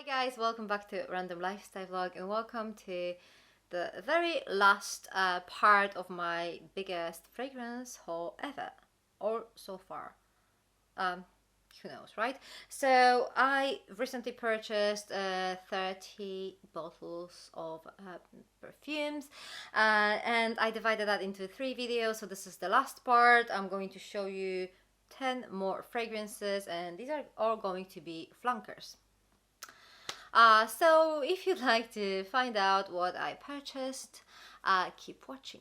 guys, welcome back to Random Lifestyle Vlog and welcome to the very last part of my biggest fragrance haul ever, or so far. Who knows, right? So I recently purchased 30 bottles of perfumes and I divided that into 3 videos. So this is the last part. I'm going to show you 10 more fragrances and these are all going to be flankers. So if you'd like to find out what I purchased, keep watching.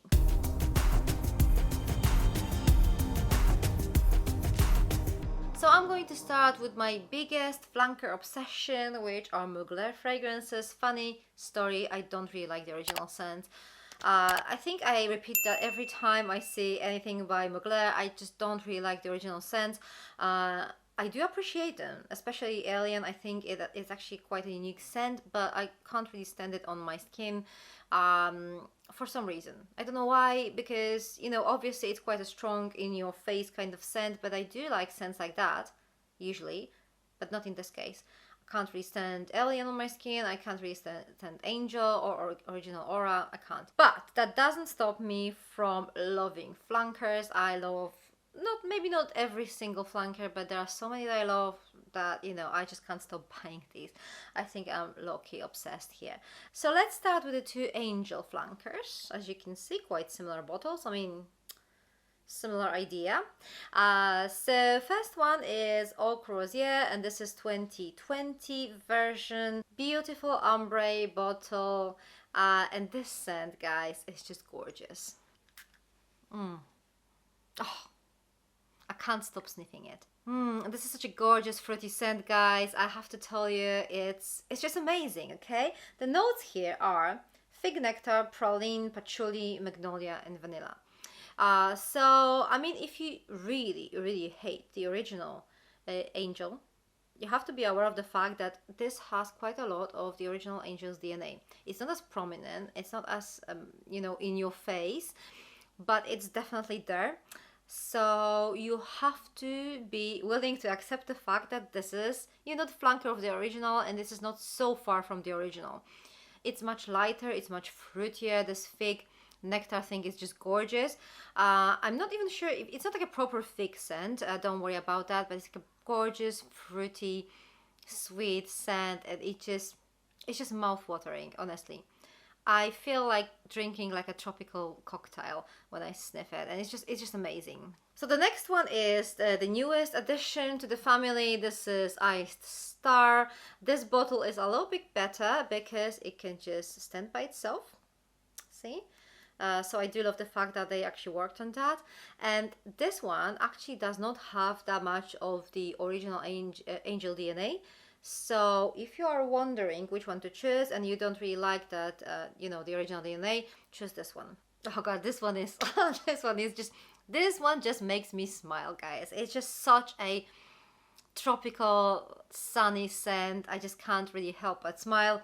So I'm going to start with my biggest flanker obsession, which are Mugler fragrances. Funny story, I don't really like the original scent. I think I repeat that every time I see anything by Mugler. I just don't really like the original scent. I do appreciate them, especially Alien. I think it's actually quite a unique scent, but I can't really stand it on my skin for some reason. I don't know why, because, you know, obviously it's quite a strong in your face kind of scent, but I do like scents like that, usually, but not in this case. I can't really stand Alien on my skin, I can't really stand Angel or Original Aura, I can't. But that doesn't stop me from loving flankers. I love maybe not every single flanker, but there are so many that I love that, you know, I just can't stop buying these. I think I'm low-key obsessed here. So let's start with the 2 Angel flankers. As you can see, quite similar bottles. I mean, similar idea. So first one is Eau Croisière, and this is 2020 version. Beautiful ombre bottle, and this scent, guys, is just gorgeous. Oh, I can't stop sniffing it. This is such a gorgeous fruity scent, guys. I have to tell you, it's just amazing, okay? The notes here are fig nectar, praline, patchouli, magnolia, and vanilla. So, I mean, if you really hate the original Angel, you have to be aware of the fact that this has quite a lot of the original Angel's DNA. It's not as prominent, it's not as, you know, in your face, but it's definitely there. So you have to be willing to accept the fact that this is, you know, the flanker of the original, and this is not so far from the original. It's much lighter, it's much fruitier. This fig nectar thing is just gorgeous. I'm not even sure if it's not like a proper fig scent, don't worry about that, but it's like a gorgeous, fruity, sweet scent, and it's just mouth-watering, honestly. I feel like drinking like a tropical cocktail when I sniff it, and it's just amazing. So the next one is the newest addition to the family. This is Iced Star. This bottle is a little bit better because it can just stand by itself. See? So I do love the fact that they actually worked on that. And this one actually does not have that much of the original Angel DNA. So if you are wondering which one to choose and you don't really like that, you know, the original DNA, choose this one. Oh god, this one just makes me smile, guys. It's just such a tropical, sunny scent. I just can't really help but smile.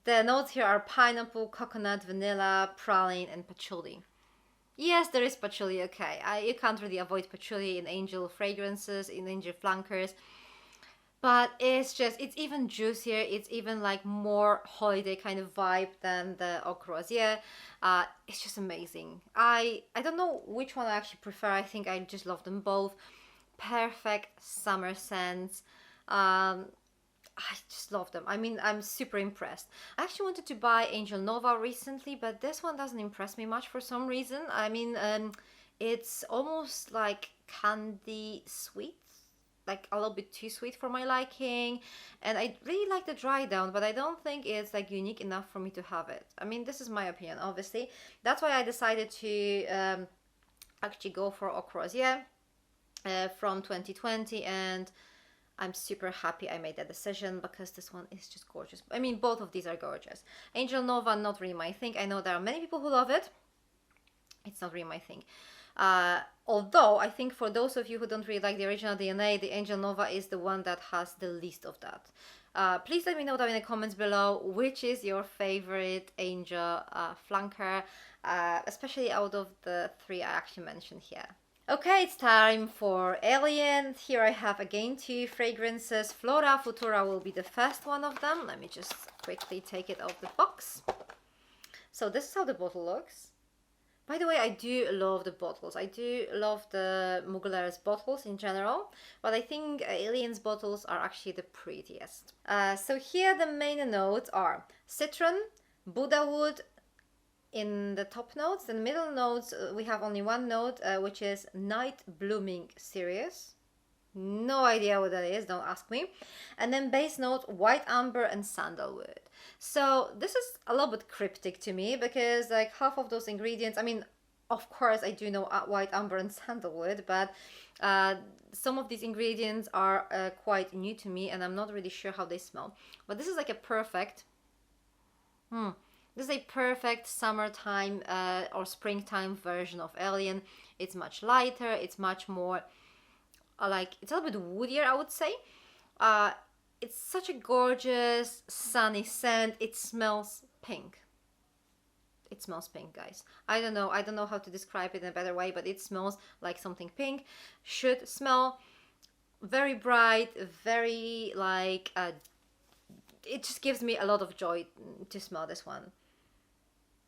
The notes here are pineapple, coconut, vanilla, praline, and patchouli. Yes, there is patchouli, okay. You can't really avoid patchouli in Angel fragrances, in Angel flankers. But it's even juicier, it's even like more holiday kind of vibe than the Eau Croisière. It's just amazing. I don't know which one I actually prefer. I think I just love them both. Perfect summer scents. I just love them. I mean, I'm super impressed. I actually wanted to buy Angel Nova recently, but this one doesn't impress me much for some reason. I mean, it's almost like candy sweet. Like a little bit too sweet for my liking, and I really like the dry down, but I don't think it's like unique enough for me to have it. I mean, this is my opinion, obviously. That's why I decided to actually go for Eau Croisière from 2020, and I'm super happy I made that decision because this one is just gorgeous. I mean, both of these are gorgeous. Angel Nova, not really my thing. I know there are many people who love it. It's not really my thing. Although I think for those of you who don't really like the original DNA, the Angel Nova is the one that has the least of that. Please let me know down in the comments below which is your favorite Angel flanker, especially out of the 3 I actually mentioned here. Okay, it's time for Alien. Here I have again 2 fragrances. Flora Futura will be the first one of them. Let me just quickly take it out the box. So this is how the bottle looks. By the way, I do love the bottles. I do love the Mugler's bottles in general, but I think Alien's bottles are actually the prettiest. So here the main notes are citron, Buddha wood in the top notes. In the middle notes, we have only one note, which is Night Blooming Cereus. No idea what that is, don't ask me. And then base note, white amber and sandalwood. So this is a little bit cryptic to me because like half of those ingredients, I mean, of course I do know white amber and sandalwood, but some of these ingredients are quite new to me and I'm not really sure how they smell. But this is like a perfect, this is a perfect summertime or springtime version of Alien. It's much lighter, it's much more like, it's a little bit woodier, I would say. It's such a gorgeous sunny scent. It smells pink. It smells pink, guys. I don't know how to describe it in a better way, but it smells like something pink should smell. Very bright, very like it just gives me a lot of joy to smell this one.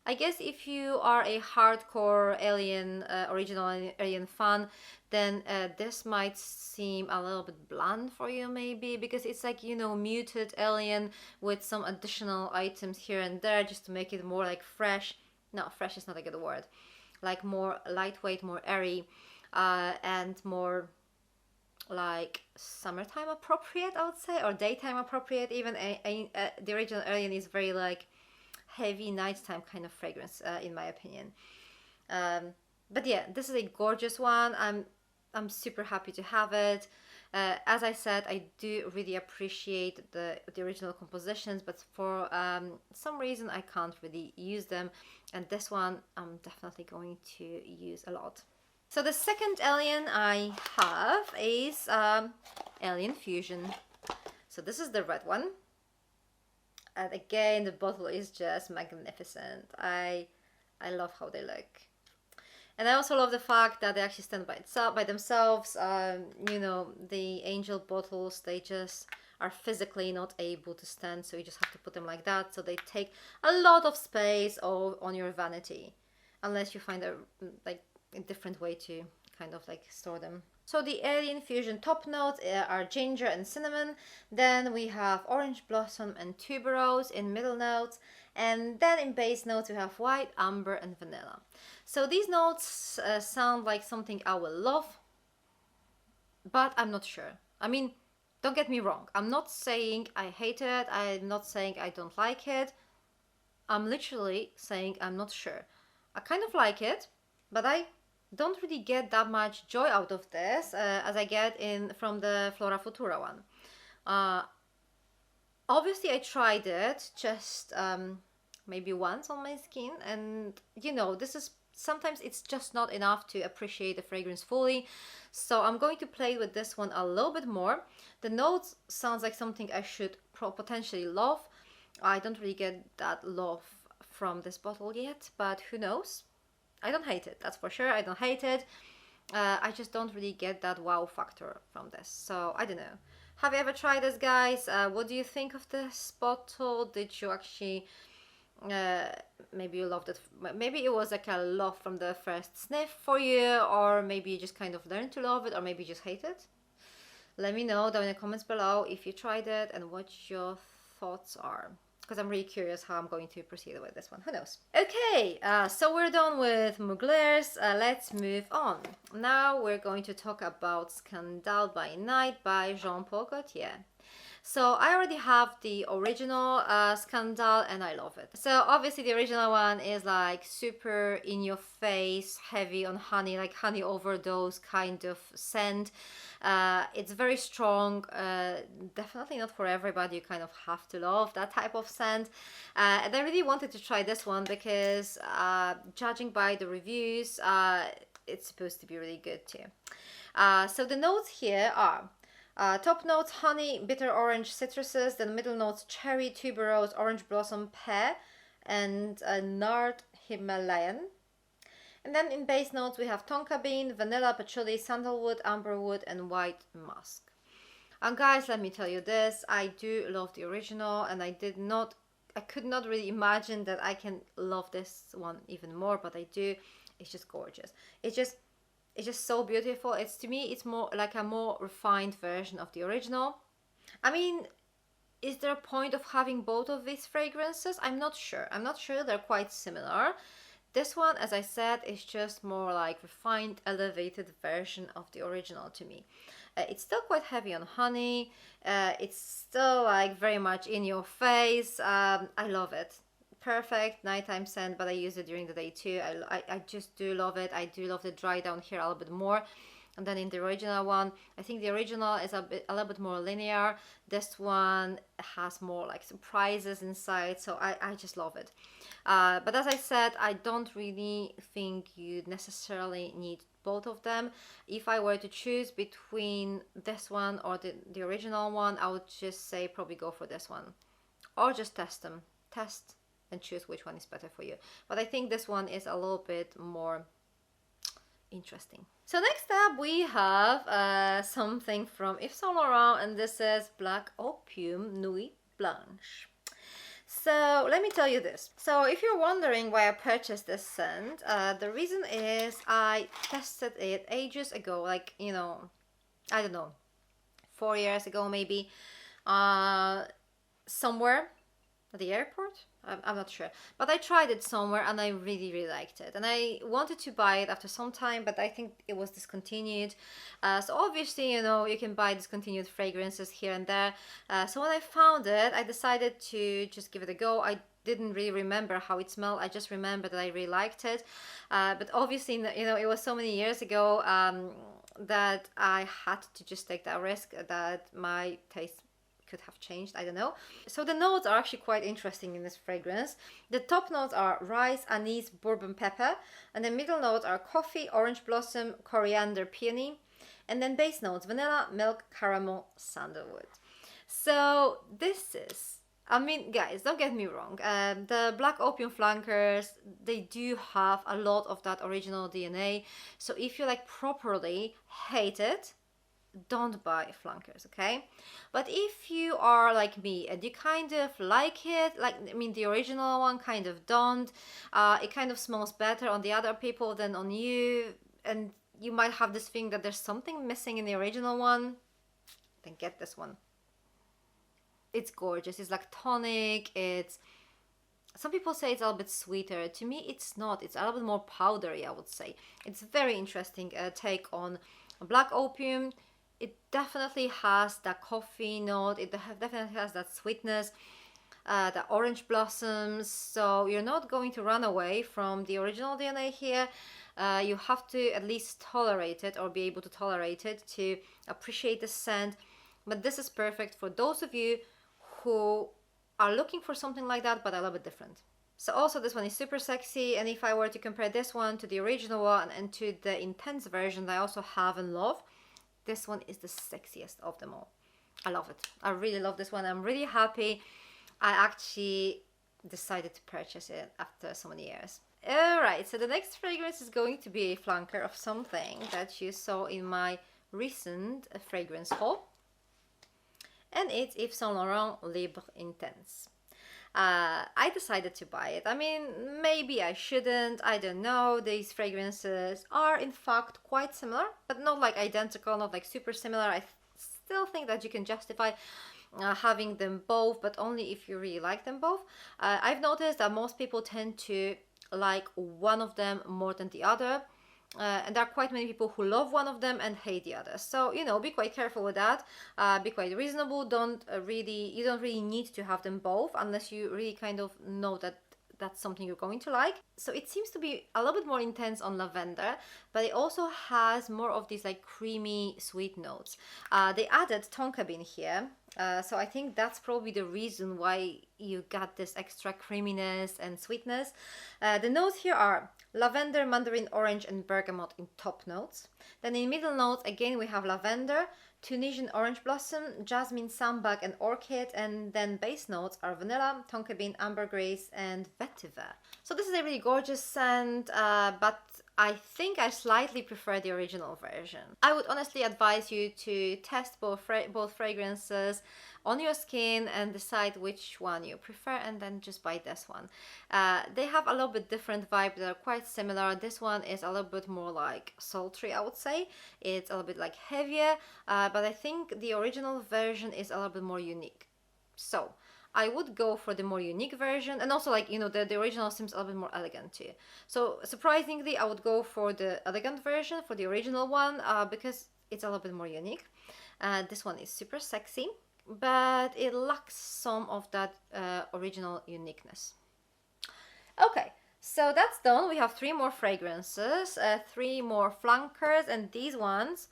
I guess if you are a hardcore Alien, original Alien fan, then this might seem a little bit bland for you maybe, because it's like, you know, muted Alien with some additional items here and there just to make it more like fresh. No, fresh is not a good word. Like more lightweight, more airy, and more like summertime appropriate, I would say, or daytime appropriate even. The original Alien is very like heavy nighttime kind of fragrance, in my opinion. But yeah, this is a gorgeous one. I'm super happy to have it. As I said, I do really appreciate the original compositions, but for some reason I can't really use them, and this one I'm definitely going to use a lot. So the second Alien I have is Alien Fusion. So this is the red one. And again, the bottle is just magnificent. I love how they look. And I also love the fact that they actually stand by themselves. You know, the angel bottles, they just are physically not able to stand, so you just have to put them like that. So they take a lot of space on your vanity, unless you find a different way to kind of like store them. So the Alien Fusion top notes are ginger and cinnamon. Then we have orange blossom and tuberose in middle notes. And then in base notes we have white, amber and vanilla. So these notes sound like something I will love, but I'm not sure. I mean, don't get me wrong. I'm not saying I hate it. I'm not saying I don't like it. I'm literally saying I'm not sure. I kind of like it, but I don't really get that much joy out of this as I get from the Flora Futura one. Obviously I tried it just maybe once on my skin, and you know, this is sometimes it's just not enough to appreciate the fragrance fully. So I'm going to play with this one a little bit more. The notes sounds like something I should potentially love. I don't really get that love from this bottle yet, but who knows? I don't hate it, that's for sure. I don't hate it. I just don't really get that wow factor from this. So I don't know. Have you ever tried this, guys? What do you think of this bottle? Did you actually maybe you loved it? Maybe it was like a love from the first sniff for you, or maybe you just kind of learned to love it, or maybe you just hate it. Let me know down in the comments below if you tried it and what your thoughts are, because I'm really curious how I'm going to proceed with this one. Who knows? Okay, so we're done with Mugler's. Let's move on. Now we're going to talk about Scandal by Night by Jean-Paul Gaultier. So I already have the original Scandal and I love it. So obviously the original one is like super in your face, heavy on honey, like honey overdose kind of scent. It's very strong, definitely not for everybody. You kind of have to love that type of scent. And I really wanted to try this one because judging by the reviews, it's supposed to be really good too. So the notes here are top notes honey, bitter orange, citruses. Then middle notes cherry, tuberose, orange blossom, pear, and nard Himalayan. And then in base notes we have tonka bean, vanilla, patchouli, sandalwood, amberwood, and white musk. And guys, let me tell you this, I do love the original, and I could not really imagine that I can love this one even more, but I do. It's just gorgeous. It's just so beautiful. To me, it's more like a more refined version of the original. I mean, is there a point of having both of these fragrances? I'm not sure. They're quite similar. This one, as I said, is just more like refined, elevated version of the original to me. It's still quite heavy on honey. It's still like very much in your face. I love it. Perfect nighttime scent, but I use it during the day too. I just do love it. I do love the dry down here a little bit more. And then in the original one, I think the original is a little bit more linear. This one has more like surprises inside, so I just love it. But as I said, I don't really think you necessarily need both of them. If I were to choose between this one or the original one, I would just say probably go for this one. Or just test them. Test and choose which one is better for you. But I think this one is a little bit more interesting. So next up we have something from Yves Saint Laurent, and this is Black Opium Nuit Blanche. So let me tell you this. So if you're wondering why I purchased this scent, the reason is I tested it ages ago, like, you know, I don't know, 4 years ago maybe, somewhere at the airport. I'm not sure, but I tried it somewhere and I really liked it, and I wanted to buy it after some time, but I think it was discontinued. So obviously, you know, you can buy discontinued fragrances here and there. So when I found it, I decided to just give it a go. I didn't really remember how it smelled. I just remember that I really liked it. But obviously, you know, it was so many years ago that I had to just take that risk that my taste could have changed, I don't know. So the notes are actually quite interesting in this fragrance. The top notes are rice, anise, bourbon pepper, and the middle notes are coffee, orange blossom, coriander, peony, and then base notes vanilla, milk, caramel, sandalwood. So this is, I mean, guys, don't get me wrong, the Black Opium flankers, they do have a lot of that original DNA. So if you like properly hate it, don't buy flankers, okay? But if you are like me and you kind of like it, like, I mean, the original one kind of don't, it kind of smells better on the other people than on you, and you might have this thing that there's something missing in the original one, then get this one. It's gorgeous. It's like tonic. It's, some people say it's a little bit sweeter. To me, it's not. It's a little bit more powdery, I would say. It's very interesting take on Black Opium. It definitely has that coffee note. It definitely has that sweetness, the orange blossoms. So you're not going to run away from the original DNA here. You have to at least tolerate it, or be able to tolerate it to appreciate the scent. But this is perfect for those of you who are looking for something like that, but a little bit different. So also this one is super sexy, and if I were to compare this one to the original one and to the intense version that I also have and love, this one is the sexiest of them all. I love it. I really love this one. I'm really happy I actually decided to purchase it after so many years. Alright, so the next fragrance is going to be a flanker of something that you saw in my recent fragrance haul. And it's Yves Saint Laurent Libre Intense. I decided to buy it. I mean, maybe I shouldn't, I don't know. These fragrances are in fact quite similar, but not like identical, not like super similar. I still think that you can justify having them both, but only if you really like them both. I've noticed that most people tend to like one of them more than the other. And there are quite many people who love one of them and hate the other. So, you know, be quite careful with that. Be quite reasonable. You don't really need to have them both unless you really kind of know that that's something you're going to like. So it seems to be a little bit more intense on lavender, but it also has more of these like creamy sweet notes. They added tonka bean here. So I think that's probably the reason why you got this extra creaminess and sweetness. The notes here are lavender, mandarin orange, and bergamot in top notes. Then in middle notes, again, we have lavender, Tunisian orange blossom, jasmine, sambac, and orchid. And then base notes are vanilla, tonka bean, ambergris, and vetiver. So this is a really gorgeous scent, but I think I slightly prefer the original version. I would honestly advise you to test both fragrances on your skin and decide which one you prefer, and then just buy this one. They have a little bit different vibe. They're quite similar. This one is a little bit more like sultry, I would say. It's a little bit like heavier, but I think the original version is a little bit more unique. So I would go for the more unique version, and also, like, you know, the original seems a little bit more elegant too. So surprisingly, I would go for the elegant version, for the original one, because it's a little bit more unique. This one is super sexy, but it lacks some of that original uniqueness. Okay, so that's done. We have 3 more fragrances, 3 more flankers, and these ones,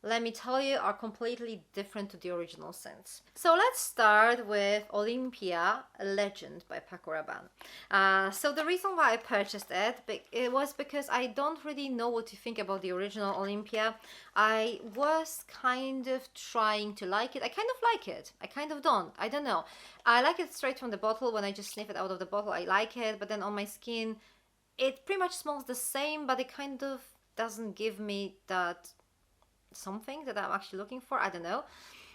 let me tell you, are completely different to the original scents. So let's start with Olympea Legend by Paco Rabanne. So the reason why I purchased it was because I don't really know what to think about the original Olympea. I was kind of trying to like it. I kind of like it. I kind of don't. I don't know. I like it straight from the bottle. When I just sniff it out of the bottle, I like it. But then on my skin, it pretty much smells the same, but it kind of doesn't give me that something that I'm actually looking for. I don't know.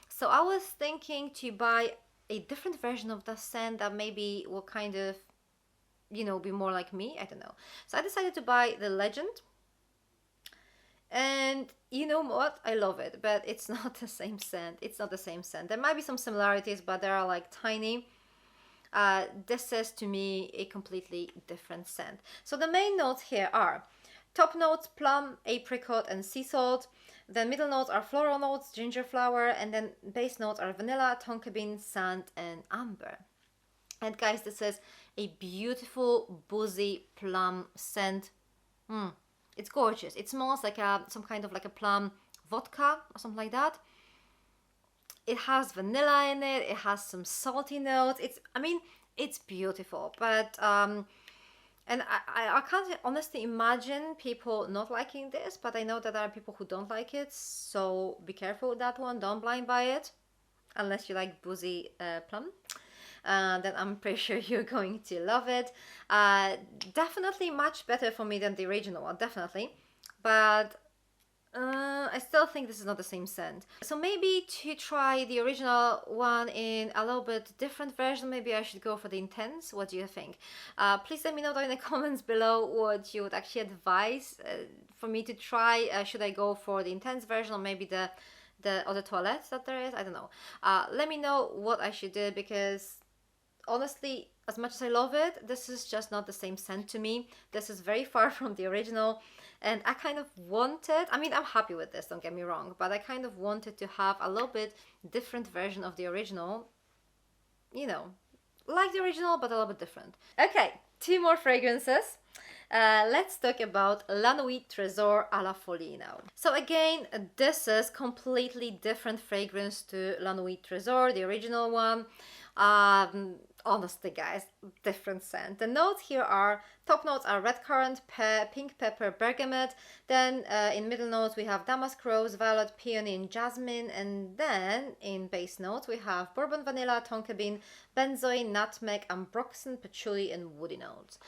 So I was thinking to buy a different version of the scent that maybe will kind of, you know, be more like me. I don't know. So I decided to buy the Legend. And you know what? I love it, but it's not the same scent. It's not the same scent. There might be some similarities, but they are like tiny. This is to me a completely different scent. So the main notes here are top notes: plum, apricot, and sea salt. The middle notes are floral notes, ginger flower, and then base notes are vanilla, tonka bean, sand, and amber. And guys, this is a beautiful, boozy plum scent. It's gorgeous. It smells like some kind of like a plum vodka or something like that. It has vanilla in it. It has some salty notes. I mean, it's beautiful, but and I can't honestly imagine people not liking this, but I know that there are people who don't like it, so be careful with that one. Don't blind buy it, unless you like boozy plum. Then I'm pretty sure you're going to love it. Definitely much better for me than the original one, definitely. But I still think this is not the same scent. So maybe to try the original one in a little bit different version, maybe I should go for the Intense. What do you think? Please let me know down in the comments below what you would actually advise for me to try. Should I go for the Intense version, or maybe the Eau de Toilette that there is? I don't know. Let me know what I should do, because honestly, as much as I love it, this is just not the same scent to me. This is very far from the original, and I kind of wanted, I mean, I'm happy with this, don't get me wrong, but I kind of wanted to have a little bit different version of the original, you know, like the original, but a little bit different. Okay, 2 more fragrances. Let's talk about La Nuit Tresor à la Folie now. So again, this is completely different fragrance to La Nuit Tresor, the original one. Honestly, guys, different scent. The notes here are, top notes are red currant, pink pepper, bergamot. Then in middle notes we have damask rose, violet, peony, and jasmine. And then in base notes we have bourbon vanilla, tonka bean, benzoin, nutmeg, ambroxan, patchouli, and woody notes.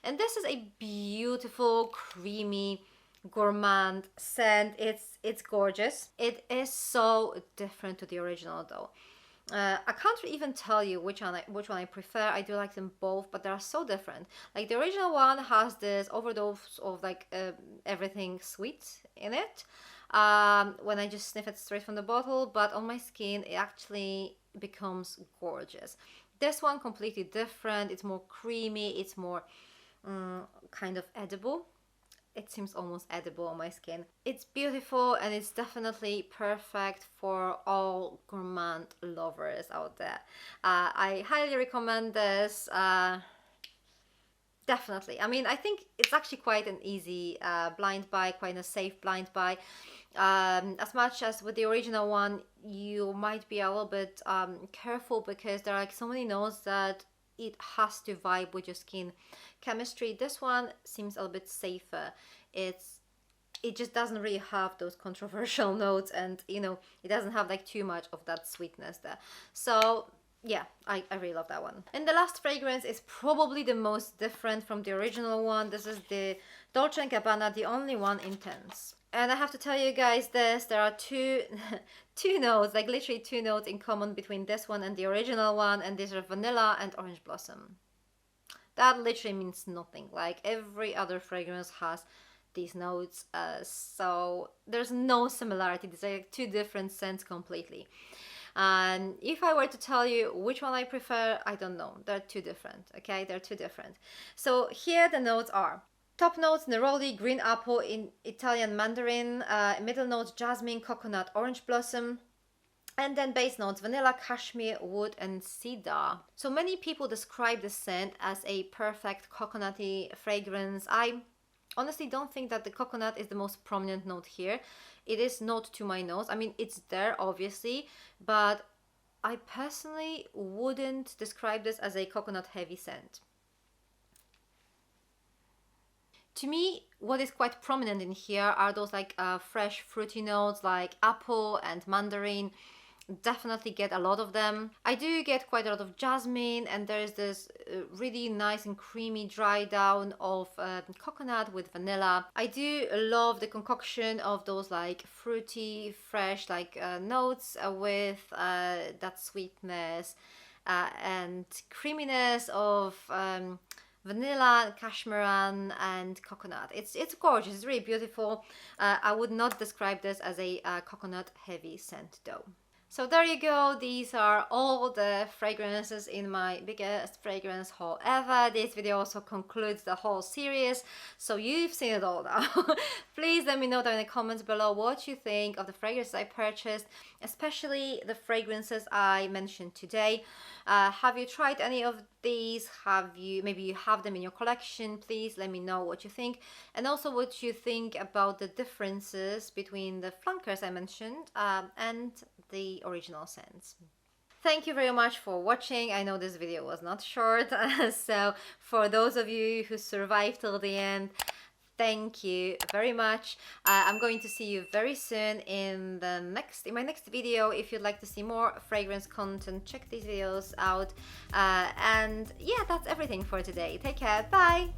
And this is a beautiful, creamy, gourmand scent. It's gorgeous. It is so different to the original though. I can't even tell you which one I prefer. I do like them both, but they are so different. Like the original one has this overdose of like everything sweet in it when I just sniff it straight from the bottle, but on my skin it actually becomes gorgeous. This one completely different. It's more creamy. It's more kind of edible. It seems almost edible on my skin. It's beautiful, and it's definitely perfect for all gourmand lovers out there. I highly recommend this. Definitely. I mean, I think it's actually quite an easy blind buy, quite a safe blind buy. As much as with the original one, you might be a little bit careful, because there are like so many notes that it has to vibe with your skin chemistry. This one seems a little bit safer. It just doesn't really have those controversial notes, and you know, it doesn't have like too much of that sweetness there. So yeah, I really love that one. And the last fragrance is probably the most different from the original one. This is the Dolce & Gabbana, the only one intense. And I have to tell you guys this, there are two notes, like literally 2 notes in common between this one and the original one, and these are vanilla and orange blossom. That literally means nothing. Like every other fragrance has these notes, so there's no similarity. These are like 2 different scents completely. And if I were to tell you which one I prefer, I don't know. They're 2 different, okay? They're 2 different. So here the notes are: top notes, neroli, green apple, in Italian mandarin, middle notes, jasmine, coconut, orange blossom, and then base notes, vanilla, cashmere, wood, and cedar. So many people describe the scent as a perfect coconutty fragrance. I honestly don't think that the coconut is the most prominent note here. It is not to my nose. I mean, it's there obviously, but I personally wouldn't describe this as a coconut heavy scent. To me, what is quite prominent in here are those like fresh fruity notes like apple and mandarin. Definitely get a lot of them. I do get quite a lot of jasmine, and there's this really nice and creamy dry down of coconut with vanilla. I do love the concoction of those like fruity, fresh like notes with that sweetness and creaminess of vanilla, cashmeran, and coconut. It's gorgeous. It's really beautiful. I would not describe this as a coconut heavy scent though. So there you go, these are all the fragrances in my biggest fragrance haul ever. This video also concludes the whole series, so you've seen it all now. Please let me know down in the comments below what you think of the fragrances I purchased, especially the fragrances I mentioned today. Have you tried any of these? Maybe you have them in your collection? Please let me know what you think, and also what you think about the differences between the flankers I mentioned and the original scents. Thank you very much for watching. I know this video was not short, so for those of you who survived till the end, thank you very much. I'm going to see you very soon in my next video. If you'd like to see more fragrance content, check these videos out. And yeah, that's everything for today. Take care. Bye.